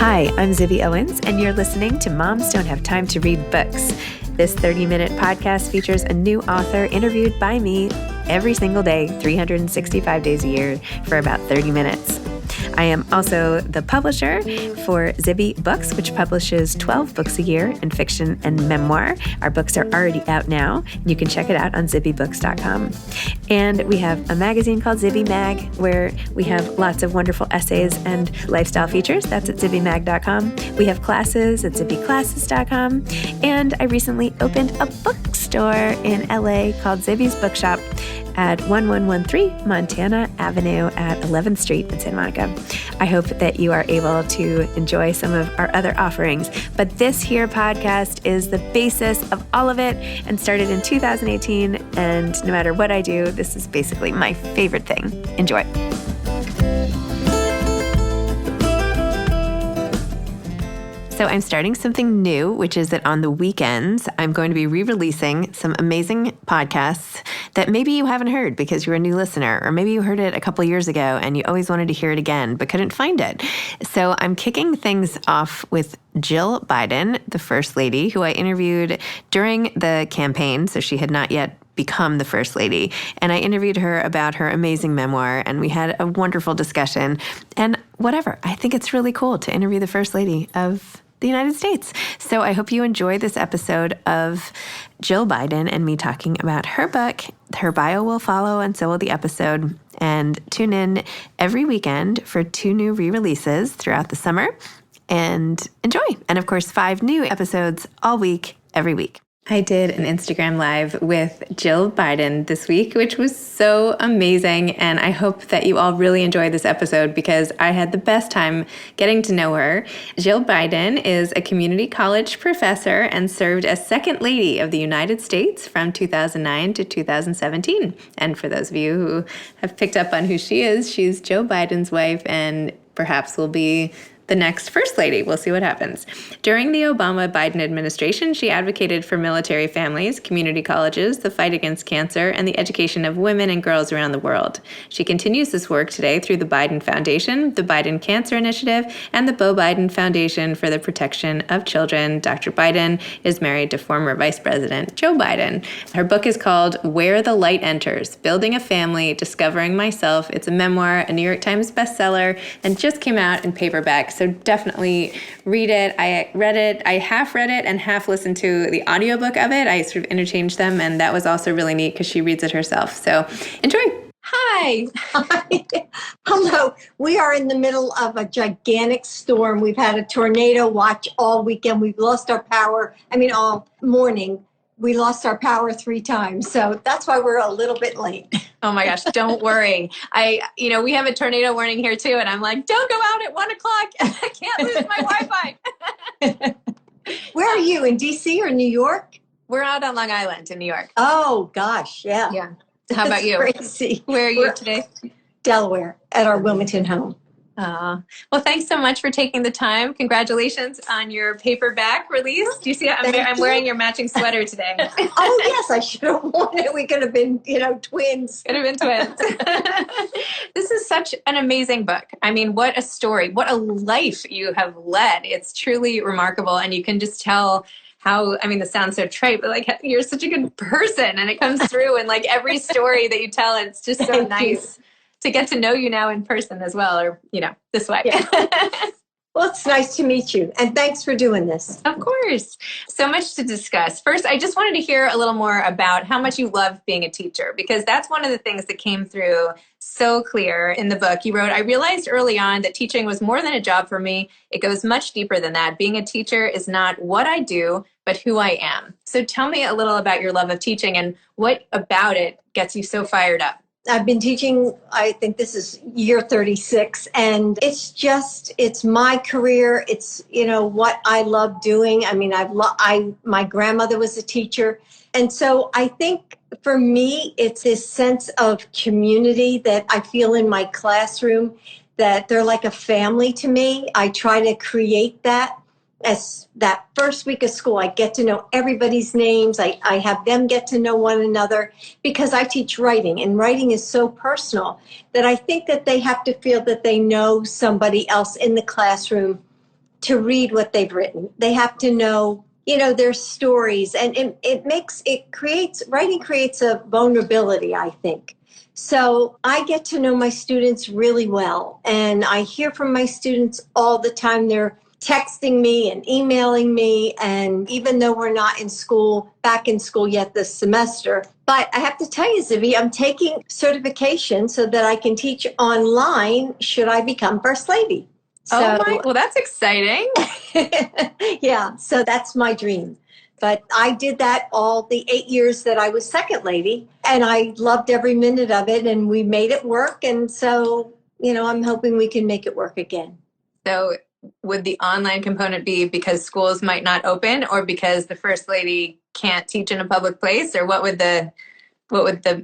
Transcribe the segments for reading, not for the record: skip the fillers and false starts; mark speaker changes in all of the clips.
Speaker 1: Hi, I'm Zibby Owens, and you're listening to Moms Don't Have Time to Read Books. This 30-minute podcast features a new author interviewed by me every single day, 365 days a year, for about 30 minutes. I am also the publisher for Zibby Books, which publishes 12 books a year in fiction and memoir. Our books are already out now. You can check it out on zibbybooks.com. And we have a magazine called Zibby Mag, where we have lots of wonderful essays and lifestyle features. That's at zibbymag.com. We have classes at zibbyclasses.com. And I recently opened a bookstore in LA called Zibby's Bookshop at 1113 Montana Avenue at 11th Street in Santa Monica. I hope that you are able to enjoy some of our other offerings, but this here podcast is the basis of all of it and started in 2018, and no matter what I do, this is basically my favorite thing. Enjoy. So I'm starting something new, which is that on the weekends, I'm going to be re-releasing some amazing podcasts that maybe you haven't heard because you're a new listener, or maybe you heard it a couple years ago and you always wanted to hear it again but couldn't find it. So I'm kicking things off with Jill Biden, the First Lady, who I interviewed during the campaign, so she had not yet become the First Lady. And I interviewed her about her amazing memoir, and we had a wonderful discussion. And whatever, I think it's really cool to interview the First Lady of the United States. So I hope you enjoy this episode of Jill Biden and me talking about her book. Her bio will follow, and so will the episode. And tune in every weekend for 2 new re-releases throughout the summer. And enjoy. And of course, 5 new episodes all week, every week. I did an Instagram Live with Jill Biden this week, which was so amazing. And I hope that you all really enjoyed this episode because I had the best time getting to know her. Jill Biden is a community college professor and served as Second Lady of the United States from 2009 to 2017. And for those of you who have picked up on who she is, she's Joe Biden's wife and perhaps will be the next First Lady. We'll see what happens. During the Obama-Biden administration, she advocated for military families, community colleges, the fight against cancer, and the education of women and girls around the world. She continues this work today through the Biden Foundation, the Biden Cancer Initiative, and the Beau Biden Foundation for the Protection of Children. Dr. Biden is married to former Vice President Joe Biden. Her book is called Where the Light Enters, Building a Family, Discovering Myself. It's a memoir, a New York Times bestseller, and just came out in paperback. So definitely read it. I half read it and half listened to the audiobook of it. I sort of interchanged them, and that was also really neat because she reads it herself. So enjoy.
Speaker 2: Hi. Hello. We are in the middle of a gigantic storm. We've had a tornado watch all weekend. We've lost our power. All morning. We lost our power 3 times. So that's why we're a little bit late.
Speaker 1: Oh my gosh, don't worry. We have a tornado warning here too. And I'm like, don't go out at 1:00. I can't lose my Wi-Fi.
Speaker 2: Where are you, in DC or New York?
Speaker 1: We're out on Long Island in New York.
Speaker 2: Oh gosh, yeah.
Speaker 1: Yeah. How about you?
Speaker 2: Crazy.
Speaker 1: Where are you today?
Speaker 2: Delaware, at our Wilmington home.
Speaker 1: Well, thanks so much for taking the time. Congratulations on your paperback release. Do you see? I'm wearing your matching sweater today.
Speaker 2: Oh, yes, I should have worn it. We could have been, twins.
Speaker 1: Could have been twins. This is such an amazing book. What a story. What a life you have led. It's truly remarkable. And you can just tell how, this sounds so trite, but you're such a good person. And it comes through in every story that you tell. It's just so nice to get to know you now in person as well, or, this way. Yeah.
Speaker 2: Well, it's nice to meet you. And thanks for doing this.
Speaker 1: Of course. So much to discuss. First, I just wanted to hear a little more about how much you love being a teacher, because that's one of the things that came through so clear in the book. You wrote, I realized early on that teaching was more than a job for me. It goes much deeper than that. Being a teacher is not what I do, but who I am. So tell me a little about your love of teaching and what about it gets you so fired up.
Speaker 2: I've been teaching, I think this is year 36, and it's my career. It's, what I love doing. My grandmother was a teacher. And so I think for me, it's this sense of community that I feel in my classroom, that they're like a family to me. I try to create that. As that first week of school, I get to know everybody's names. I have them get to know one another because I teach writing, and writing is so personal that I think that they have to feel that they know somebody else in the classroom to read what they've written. They have to know, their stories. And writing creates a vulnerability, I think. So I get to know my students really well. And I hear from my students all the time. They're texting me and emailing me. And even though we're not back in school yet this semester, but I have to tell you, Zibby, I'm taking certification so that I can teach online should I become First Lady.
Speaker 1: Well, that's exciting.
Speaker 2: Yeah, so that's my dream. But I did that all the 8 years that I was second lady, and I loved every minute of it, and we made it work. And so, I'm hoping we can make it work again.
Speaker 1: So would the online component be because schools might not open, or because the first lady can't teach in a public place, or what would the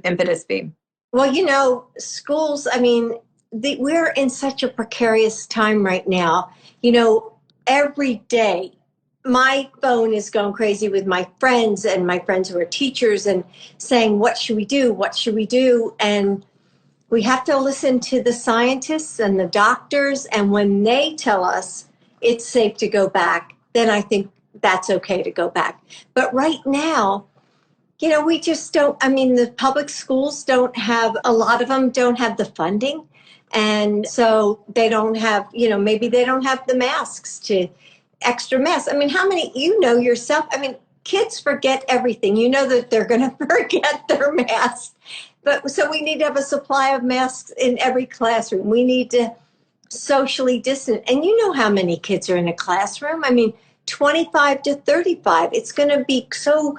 Speaker 1: impetus be?
Speaker 2: Well, schools, we're in such a precarious time right now. Every day my phone is going crazy with my friends and my friends who are teachers and saying, what should we do? What should we do? And we have to listen to the scientists and the doctors. And when they tell us it's safe to go back, then I think that's okay to go back. But right now, we just don't, the public schools a lot of them don't have the funding. And so they don't have, maybe they don't have the extra masks. How many, yourself, kids forget everything. That they're going to forget their masks. So we need to have a supply of masks in every classroom. We need to socially distance. And how many kids are in a classroom? 25 to 35. It's going to be so,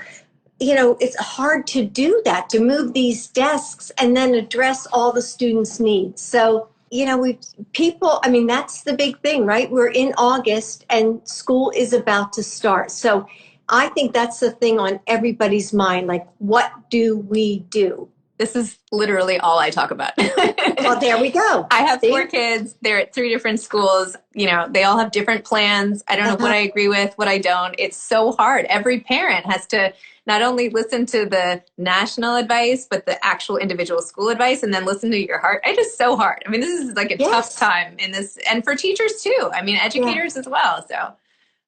Speaker 2: it's hard to do that, to move these desks and then address all the students' needs. So, that's the big thing, right? We're in August and school is about to start. So I think that's the thing on everybody's mind. Like, what do we do?
Speaker 1: This is literally all I talk about.
Speaker 2: Well, there we go.
Speaker 1: I have 4 kids. They're at 3 different schools. They all have different plans. I don't know what I agree with, what I don't. It's so hard. Every parent has to not only listen to the national advice, but the actual individual school advice, and then listen to your heart. It is so hard. This is like a tough time in this, and for teachers too. Educators as well. So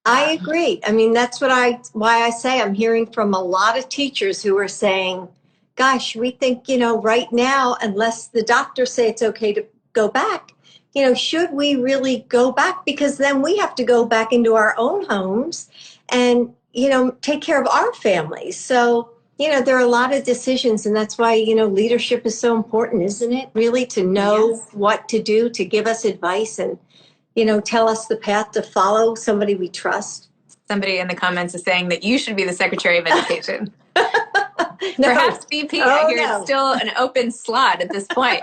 Speaker 2: I agree. That's why I say I'm hearing from a lot of teachers who are saying, gosh, we think, right now, unless the doctors say it's okay to go back, should we really go back? Because then we have to go back into our own homes and, take care of our families. So, there are a lot of decisions, and that's why, leadership is so important, isn't it? Really, to know what to do, to give us advice and, tell us the path to follow, somebody we trust.
Speaker 1: Somebody in the comments is saying that you should be the Secretary of Education. Perhaps VP. I hear it's still an open slot at this point,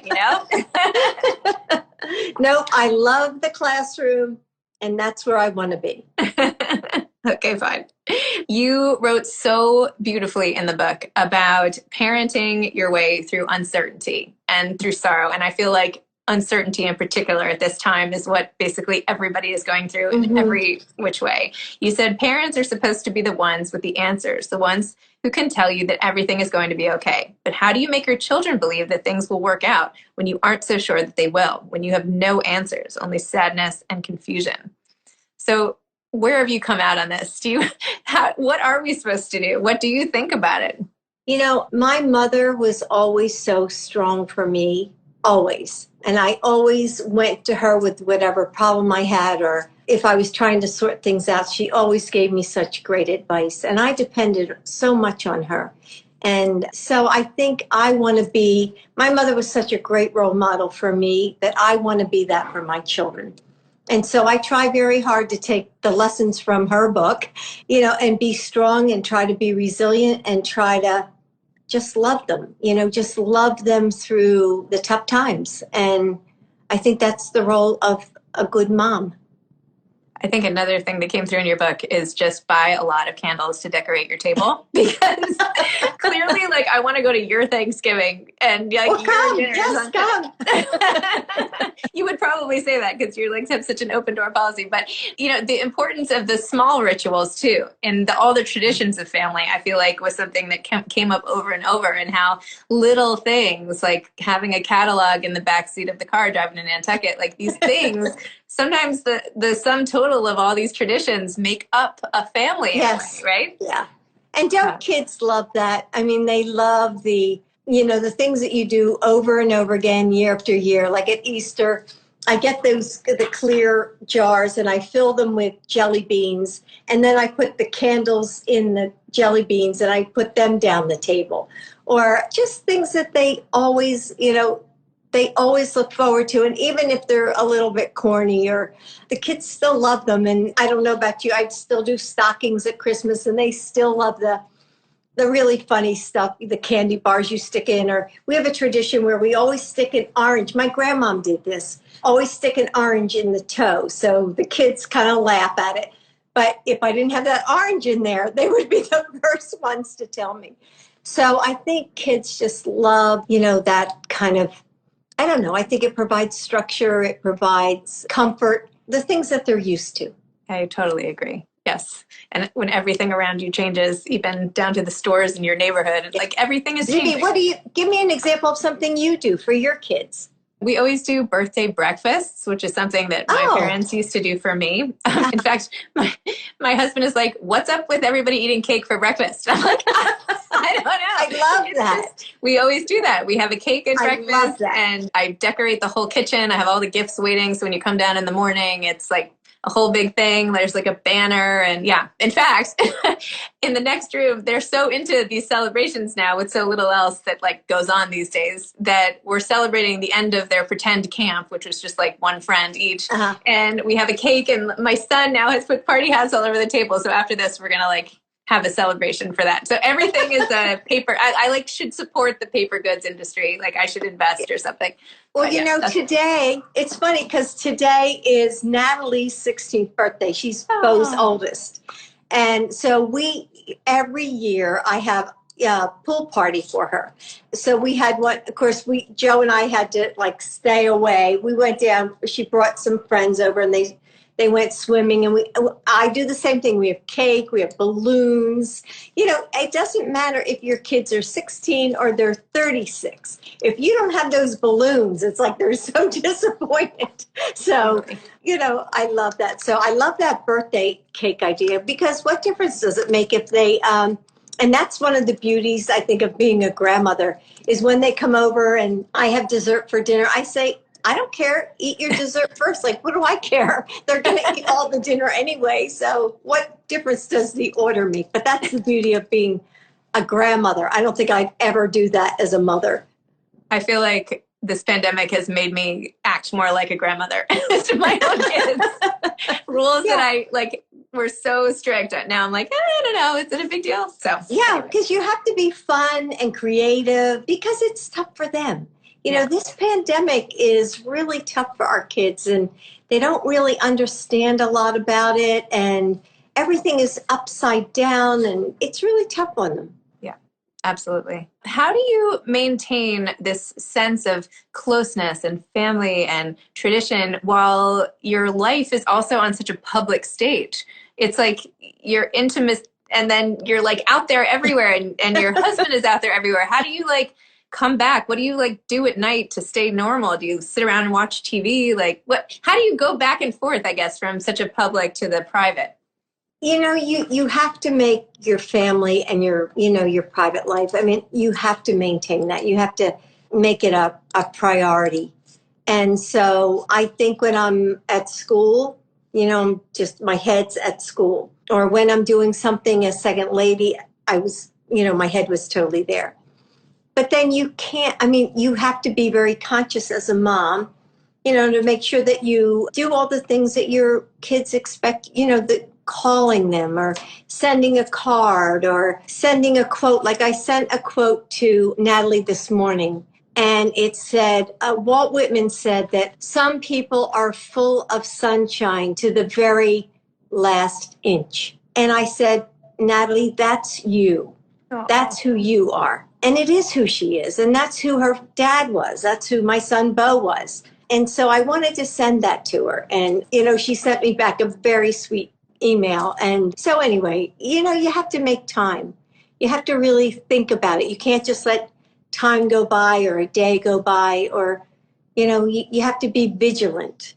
Speaker 2: Nope, I love the classroom, and that's where I want to be.
Speaker 1: Okay, fine. You wrote so beautifully in the book about parenting your way through uncertainty and through sorrow. And I feel like uncertainty in particular at this time is what basically everybody is going through in every which way. You said parents are supposed to be the ones with the answers, the ones who can tell you that everything is going to be okay. But how do you make your children believe that things will work out when you aren't so sure that they will, when you have no answers, only sadness and confusion? So where have you come out on this? What are we supposed to do? What do you think about it?
Speaker 2: My mother was always so strong for me, always. And I always went to her with whatever problem I had, or if I was trying to sort things out, she always gave me such great advice. And I depended so much on her. And so I think my mother was such a great role model for me that I want to be that for my children. And so I try very hard to take the lessons from her book, and be strong and try to be resilient and try to just love them, just love them through the tough times. And I think that's the role of a good mom.
Speaker 1: I think another thing that came through in your book is just buy a lot of candles to decorate your table, because clearly, I want to go to your Thanksgiving and
Speaker 2: come, just come.
Speaker 1: You would probably say that because you're have such an open door policy. But the importance of the small rituals too, and all the traditions of family, I feel like was something that came up over and over, and how little things like having a catalog in the backseat of the car driving to Nantucket, these things. sometimes the sum total of all these traditions make up a family in a way, right?
Speaker 2: Yeah. And don't kids love that? I mean, they love the things that you do over and over again, year after year. Like at Easter, I get the clear jars and I fill them with jelly beans. And then I put the candles in the jelly beans and I put them down the table. Or just things that they always look forward to. And even if they're a little bit corny, or the kids still love them. And I don't know about you, I still do stockings at Christmas and they still love the really funny stuff, the candy bars you stick in. Or we have a tradition where we always stick an orange. My grandmom did this, always stick an orange in the toe. So the kids kind of laugh at it. But if I didn't have that orange in there, they would be the first ones to tell me. So I think kids just love, that kind of, I don't know, I think it provides structure, it provides comfort, the things that they're used to.
Speaker 1: I totally agree. Yes. And when everything around you changes, even down to the stores in your neighborhood, like everything is changing.
Speaker 2: Give me an example of something you do for your kids.
Speaker 1: We always do birthday breakfasts, which is something that my parents used to do for me. In fact, my husband is like, what's up with everybody eating cake for breakfast? I'm like, I don't know.
Speaker 2: I love that.
Speaker 1: We always do that. We have a cake at breakfast and I decorate the whole kitchen. I have all the gifts waiting. So when you come down in the morning, it's like a whole big thing. There's like a banner. And yeah, in fact, in the next room, they're so into these celebrations now with so little else that like goes on these days that we're celebrating the end of their pretend camp, which was just like one friend each. Uh-huh. And we have a cake and my son now has put party hats all over the table. So after this, we're going to like have a celebration for that. So everything is a paper. I like should support the paper goods industry. Like I should invest or something.
Speaker 2: Well, today, it's funny because today is Natalie's 16th birthday. She's Bo's oldest. And so every year I have a pool party for her. So we had one, of course, Joe and I had to like stay away. We went down, she brought some friends over and they went swimming, and I do the same thing. We have cake, we have balloons. It doesn't matter if your kids are 16 or they're 36. If you don't have those balloons, it's like they're so disappointed. So, I love that. So I love that birthday cake idea, because what difference does it make if they, and that's one of the beauties, I think, of being a grandmother, is when they come over and I have dessert for dinner, I say, I don't care. Eat your dessert first. Like, what do I care? They're going to eat all the dinner anyway. So what difference does the order make? But that's the beauty of being a grandmother. I don't think I'd ever do that as a mother.
Speaker 1: I feel like this pandemic has made me act more like a grandmother to my own kids. Rules that I like were so strict. Now I'm like, I don't know. Is it a big deal? So
Speaker 2: yeah, because you have to be fun and creative because it's tough for them. This pandemic is really tough for our kids, and they don't really understand a lot about it, and everything is upside down, and it's really tough on them.
Speaker 1: Yeah, absolutely. How do you maintain this sense of closeness and family and tradition while your life is also on such a public stage? It's like you're intimate, and then you're like out there everywhere, and your husband is out there everywhere. How do you come back? What do you do at night to stay normal? Do you sit around and watch TV? How do you go back and forth, I guess, from such a public to the private?
Speaker 2: You have to make your family and your private life. I mean, you have to maintain that. You have to make it a priority. And so I think when I'm at school, just my head's at school. Or when I'm doing something as second lady, my head was totally there. But then you have to be very conscious as a mom, to make sure that you do all the things that your kids expect, calling them or sending a card or sending a quote. Like I sent a quote to Natalie this morning, and it said, Walt Whitman said that some people are full of sunshine to the very last inch. And I said, Natalie, that's you. Aww. That's who you are. And it is who she is. And that's who her dad was. That's who my son Bo was. And so I wanted to send that to her. And, she sent me back a very sweet email. And so anyway, you have to make time. You have to really think about it. You can't just let time go by or a day go by, or, you have to be vigilant.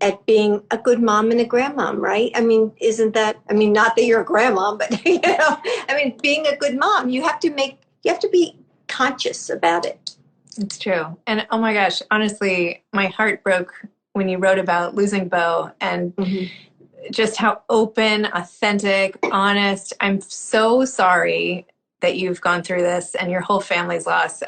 Speaker 2: at being a good mom and a grandmom, right? I mean, isn't that, I mean, not that you're a grandma, but, I mean, being a good mom, you have to be conscious about it.
Speaker 1: It's true. And oh my gosh, honestly, my heart broke when you wrote about losing Bo and just how open, authentic, honest. I'm so sorry that you've gone through this and your whole family's lost.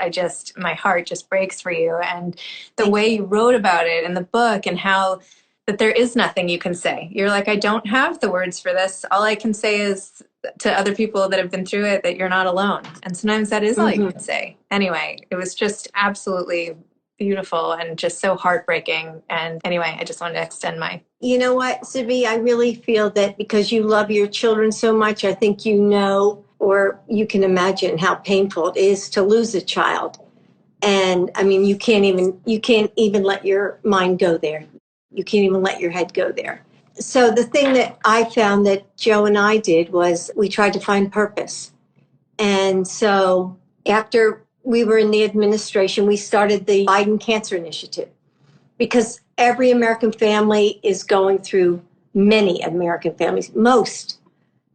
Speaker 1: My heart just breaks for you. And the way you wrote about it in the book and how that there is nothing you can say. You're like, I don't have the words for this. All I can say is to other people that have been through it that you're not alone. And sometimes that is all you can say. Anyway, it was just absolutely beautiful and just so heartbreaking. And anyway, I just wanted to extend my...
Speaker 2: You know what, Sibi, I really feel that because you love your children so much, I think you know, or you can imagine how painful it is to lose a child. And I mean, you can't even let your mind go there. You can't even let your head go there. So the thing that I found that Joe and I did was we tried to find purpose. And so after we were in the administration, we started the Biden Cancer Initiative because every American family is going through, many American families, most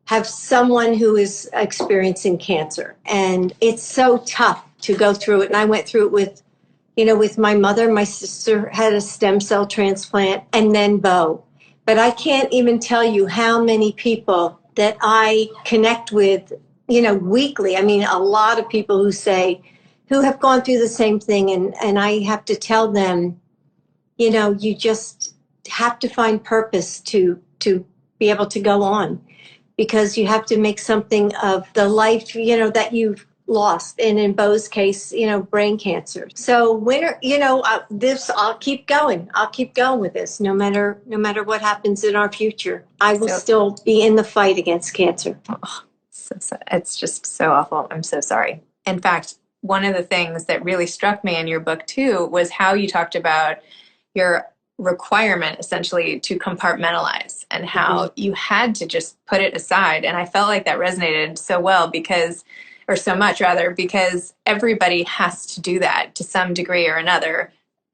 Speaker 2: have someone who is experiencing cancer. And it's so tough to go through it. And I went through it with my mother. My sister had a stem cell transplant, and then Bo. But I can't even tell you how many people that I connect with, weekly. I mean, a lot of people who have gone through the same thing. And I have to tell them, you just have to find purpose to be able to go on, because you have to make something of the life, that you've lost. And in Bo's case, brain cancer. So I'll keep going. I'll keep going with this no matter what happens in our future. I will still be in the fight against cancer.
Speaker 1: Oh, it's just so awful. I'm so sorry. In fact, one of the things that really struck me in your book too was how you talked about your requirement essentially to compartmentalize and how you had to just put it aside. And I felt like that resonated so well because everybody has to do that to some degree or another,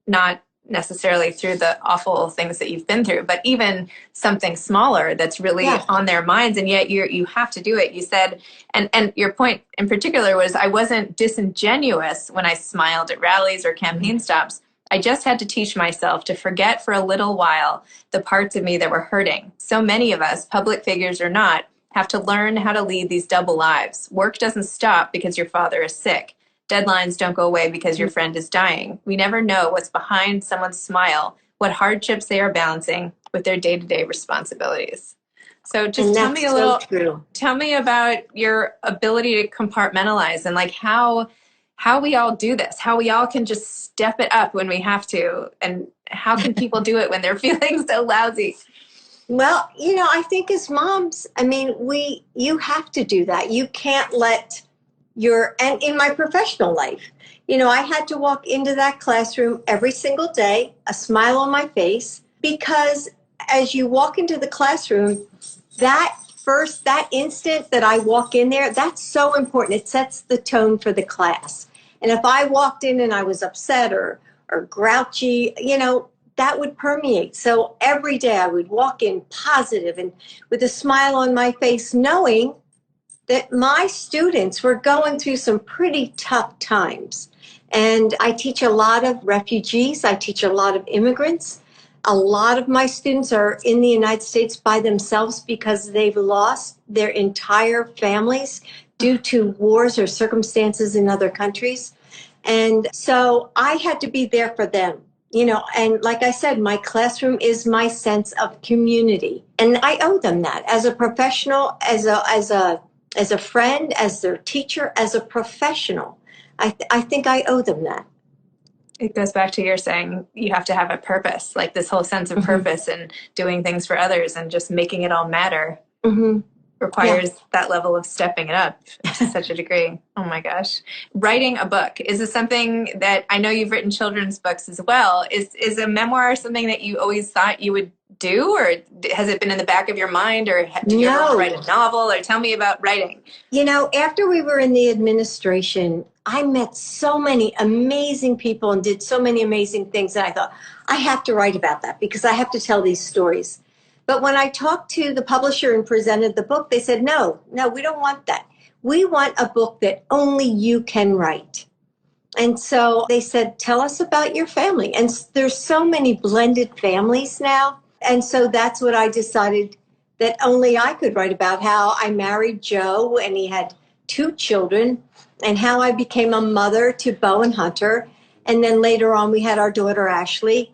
Speaker 1: not necessarily through the awful things that you've been through, but even something smaller that's really on their minds. And yet you have to do it. You said, and your point in particular was, I wasn't disingenuous when I smiled at rallies or campaign stops. I just had to teach myself to forget for a little while the parts of me that were hurting. So many of us, public figures or not, have to learn how to lead these double lives. Work doesn't stop because your father is sick. Deadlines don't go away because your friend is dying. We never know what's behind someone's smile, what hardships they are balancing with their day-to-day responsibilities. So just tell me about your ability to compartmentalize and like how we all do this, how we all can just step it up when we have to, and how can people do it when they're feeling so lousy?
Speaker 2: Well, I think as moms, I mean, you have to do that. You can't let and in my professional life, I had to walk into that classroom every single day, a smile on my face, because as you walk into the classroom, that instant that I walk in there, that's so important. It sets the tone for the class. And if I walked in and I was upset or grouchy, that would permeate. So every day I would walk in positive and with a smile on my face, knowing that my students were going through some pretty tough times. And I teach a lot of refugees. I teach a lot of immigrants. A lot of my students are in the United States by themselves because they've lost their entire families due to wars or circumstances in other countries. And so I had to be there for them. And like I said, my classroom is my sense of community. And I owe them that as a professional, as a friend, as their teacher, as a professional. I think I owe them that.
Speaker 1: It goes back to your saying you have to have a purpose, like this whole sense of purpose and doing things for others and just making it all matter. Requires that level of stepping it up to such a degree. Oh my gosh. Writing a book. Is this something that, I know you've written children's books as well. Is a memoir something that you always thought you would do, or has it been in the back of your mind, or did you ever write a novel? Or tell me about writing.
Speaker 2: After we were in the administration, I met so many amazing people and did so many amazing things. And I thought, I have to write about that because I have to tell these stories. But when I talked to the publisher and presented the book, they said, no, we don't want that. We want a book that only you can write. And so they said, tell us about your family. And there's so many blended families now. And so that's what I decided that only I could write about, how I married Joe and he had 2 children, and how I became a mother to Bo and Hunter. And then later on, we had our daughter, Ashley,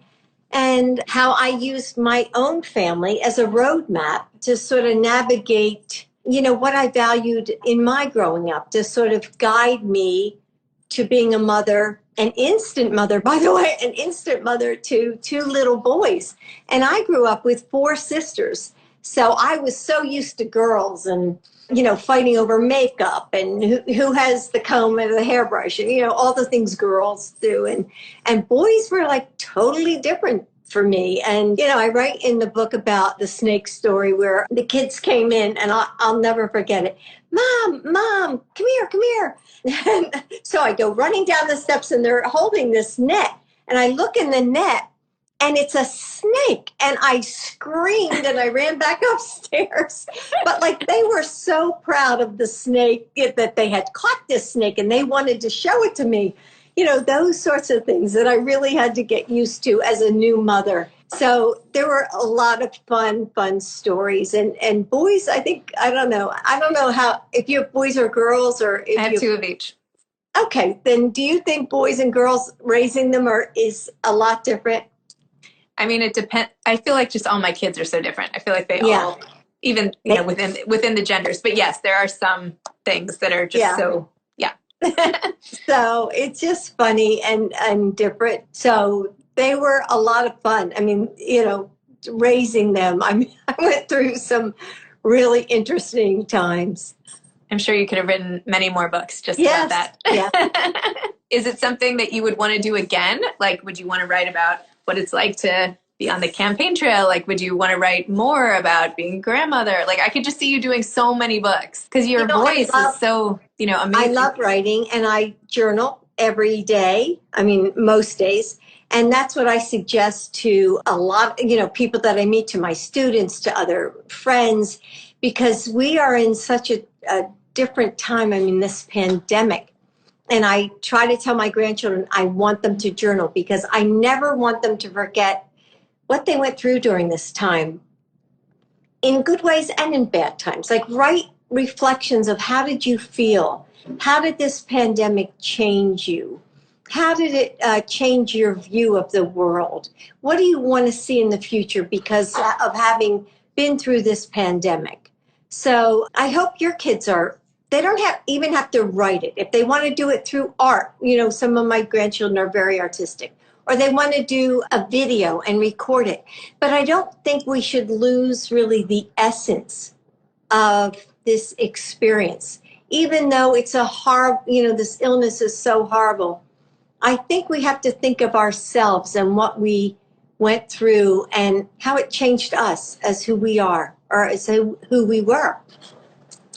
Speaker 2: and how I used my own family as a roadmap to sort of navigate, what I valued in my growing up, to sort of guide me to being a mother, an instant mother, by the way, an instant mother to 2 little boys. And I grew up with 4 sisters. So I was so used to girls and, fighting over makeup and who has the comb and the hairbrush and, all the things girls do. And boys were like totally different for me. And, I write in the book about the snake story where the kids came in, and I'll never forget it. Mom, come here. And so I go running down the steps and they're holding this net. And I look in the net and it's a snake. And I screamed and I ran back upstairs. But they were so proud of the snake that they had caught this snake and they wanted to show it to me. Those sorts of things that I really had to get used to as a new mother. So there were a lot of fun stories. And boys, I don't know how, if you have boys or girls, or if
Speaker 3: I have 2 of each.
Speaker 2: Okay, then do you think boys and girls raising them is a lot different?
Speaker 3: I mean, it depends. I feel like just all my kids are so different. I feel like they all, even, within the genders. But yes, there are some things that are just so, yeah.
Speaker 2: So it's just funny and different. So they were a lot of fun. I mean, raising them, I went through some really interesting times.
Speaker 3: I'm sure you could have written many more books just about that.
Speaker 2: Yeah.
Speaker 3: Is it something that you would want to do again? Would you want to write about what it's like to be on the campaign trail? Would you want to write more about being a grandmother? I could just see you doing so many books because your voice is so, amazing.
Speaker 2: I love writing and I journal every day. I mean, most days. And that's what I suggest to a lot, people that I meet, to my students, to other friends, because we are in such a different time. I mean, this pandemic. And I try to tell my grandchildren, I want them to journal because I never want them to forget what they went through during this time, in good ways and in bad times. Write reflections of how did you feel? How did this pandemic change you? How did it change your view of the world? What do you want to see in the future because of having been through this pandemic? So I hope your kids they don't even have to write it. If they want to do it through art, some of my grandchildren are very artistic, or they want to do a video and record it. But I don't think we should lose really the essence of this experience, even though it's this illness is so horrible. I think we have to think of ourselves and what we went through and how it changed us as who we are, or as who we were.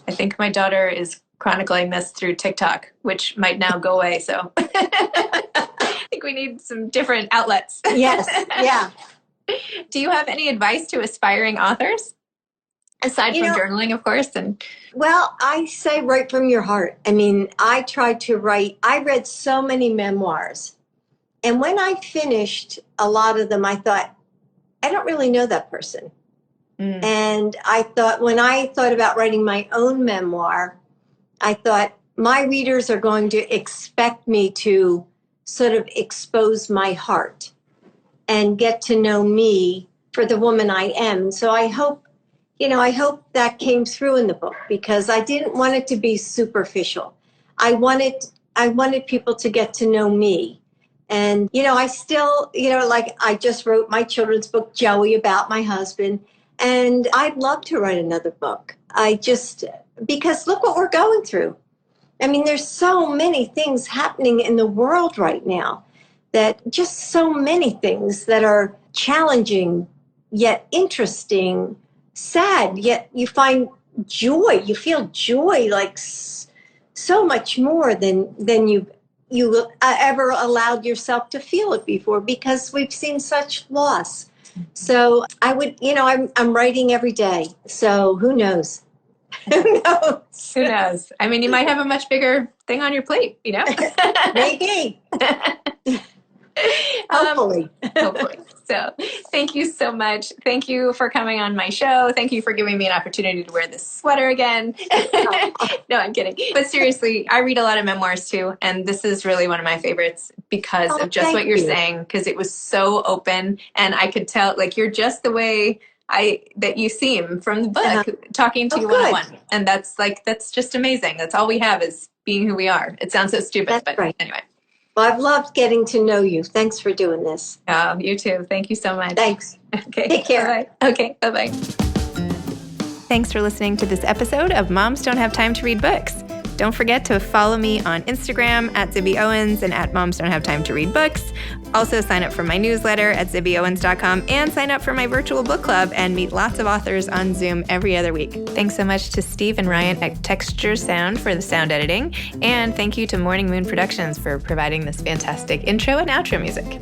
Speaker 3: I think my daughter is chronicling this through TikTok, which might now go away. So I think we need some different outlets.
Speaker 2: Yes, yeah.
Speaker 3: Do you have any advice to aspiring authors? Aside from journaling, of course.
Speaker 2: Well, I say write from your heart. I mean, I tried to write. I read so many memoirs. And when I finished a lot of them, I thought, I don't really know that person. Mm. And I thought, when I thought about writing my own memoir, I thought, my readers are going to expect me to sort of expose my heart and get to know me for the woman I am. So I hope that came through in the book, because I didn't want it to be superficial. I wanted people to get to know me. And, I still, I just wrote my children's book, Joey, about my husband. And I'd love to write another book. Because look what we're going through. I mean, there's so many things happening in the world right now, just so many things that are challenging, yet interesting, sad, yet you find joy. You feel joy so much more than you ever allowed yourself to feel it before, because we've seen such loss. So I would, I'm writing every day. So who knows? Who knows?
Speaker 3: Who knows? I mean, you might have a much bigger thing on your plate,
Speaker 2: Maybe. Hopefully.
Speaker 3: Hopefully. So thank you so much. Thank you for coming on my show. Thank you for giving me an opportunity to wear this sweater again. No, I'm kidding. But seriously, I read a lot of memoirs too. And this is really one of my favorites because of just what you're saying, because it was so open. And I could tell, like, you're just the way that you seem from the book, talking to you one-on-one. And that's just amazing. That's all we have is being who we are. It sounds so stupid, but anyway.
Speaker 2: Well, I've loved getting to know you. Thanks for doing this.
Speaker 3: Oh, you too. Thank you so much.
Speaker 2: Thanks.
Speaker 3: Okay.
Speaker 2: Take care.
Speaker 3: Bye-bye. Okay. Bye-bye.
Speaker 1: Thanks for listening to this episode of Moms Don't Have Time to Read Books. Don't forget to follow me on Instagram at Zibby Owens and at Moms Don't Have Time to Read Books. Also sign up for my newsletter at zibbyowens.com and sign up for my virtual book club and meet lots of authors on Zoom every other week. Thanks so much to Steve and Ryan at Texture Sound for the sound editing. And thank you to Morning Moon Productions for providing this fantastic intro and outro music.